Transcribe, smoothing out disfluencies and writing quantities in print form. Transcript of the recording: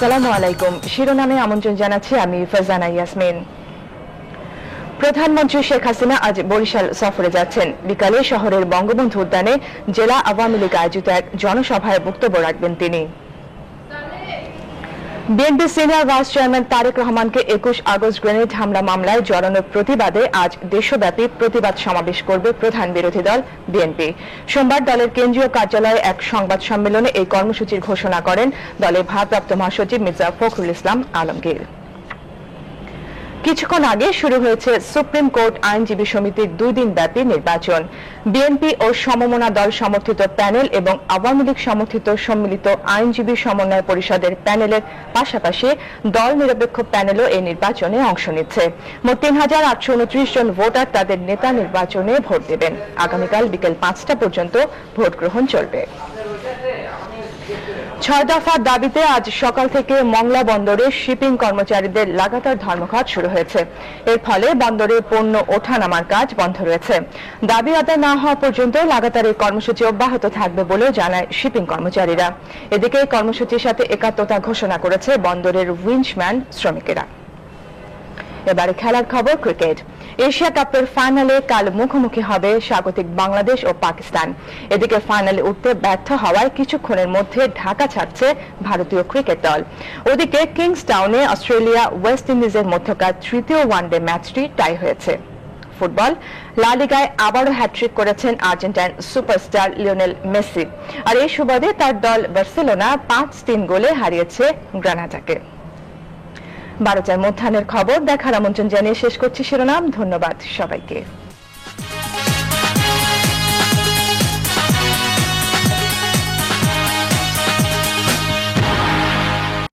আসসালামু আলাইকুম। শিরোনামে আমন্ত্রণ জানাচ্ছি আমি ফারজানা ইয়াসমিন। প্রধানমন্ত্রী শেখ হাসিনা আজ বরিশাল সফরে যাচ্ছেন। বিকালে শহরের বঙ্গবন্ধু উদ্যানে জেলা আওয়ামী লীগ আয়োজিত এক জনসভায় বক্তব্য রাখবেন তিনি। BNP senior vice chairman Tarique রহমানকে 21 আগস্ট গ্রেনেড হামলা মামলায় জড়ানোর প্রতিবাদে আজ দেশব্যাপী প্রতিবাদ সমাবেশ করবে প্রধান বিরোধী দল বিএনপি। সোমবার দলের কেন্দ্রীয় কার্যালয়ে এক সংবাদ সম্মেলনে এই কর্মসূচির ঘোষণা করেন দলের ভারপ্রাপ্ত মহাসচিব মির্জা ফখরুল ইসলাম আলমগীর। কিছুক্ষণ আগে শুরু হয়েছে সুপ্রিম কোর্ট আইনজীবী সমিতির 2 দিন ব্যাপী নির্বাচন। বিএনপি ও সমমনা দল সমর্থিত প্যানেল এবং আওয়ামী লীগ সমর্থিত সম্মিলিত আইনজীবী সমন্বয় পরিষদের প্যানেলের পাশাপাশি দল নিরপেক্ষ প্যানেলও এই নির্বাচনে অংশ নিচ্ছে। মোট 3829 জন ভোটার তাদের নেতা নির্বাচনে ভোট দেবেন। আগামীকাল বিকেল 5টা পর্যন্ত ভোট গ্রহণ চলবে। 6 দফার দাবিতে আজ সকাল থেকে মংলা বন্দরে শিপিং কর্মচারীদের লাগাতার ধর্মঘট শুরু হয়েছে। এর ফলে বন্দরে পণ্য ওঠানামার কাজ বন্ধ রয়েছে। দাবি আদায় না হওয়া পর্যন্ত লাগাতার এই কর্মসূচি অব্যাহত থাকবে বলেও জানায় শিপিং কর্মচারীরা। এদিকে এই কর্মসূচির সাথে একাত্মতা ঘোষণা করেছে বন্দরের উইঞ্চম্যান শ্রমিকেরা। এবারে খেলার খবর, ক্রিকেট। এশিয়া কাপের ফাইনালে কাল মুখোমুখি হবে স্বাগতিক বাংলাদেশ ও পাকিস্তান। এদিকে ফাইনালে উঠতে ব্যর্থ হওয়ায় কিছুক্ষণের মধ্যে ঢাকা ছাড়ছে ভারতীয় ক্রিকেট দল। ওদিকে কিংসটাউনে অস্ট্রেলিয়া ওয়েস্ট ইন্ডিজের মধ্যকার তৃতীয় ওয়ানডে ম্যাচটি টাই হয়েছে। ফুটবল, লা লিগায় আবারও হ্যাট্রিক করেছেন আর্জেন্টাইন সুপারস্টার লিওনেল মেসি। আর এই সুবাদে তার দল বার্সেলোনা 5-3 গোলে হারিয়েছে গ্রানাডাকে। 12টার মধ্যাহ্নের খবর দেখার আমন্ত্রণ জানিয়ে শেষ করছি শিরোনাম। ধন্যবাদ সবাইকে।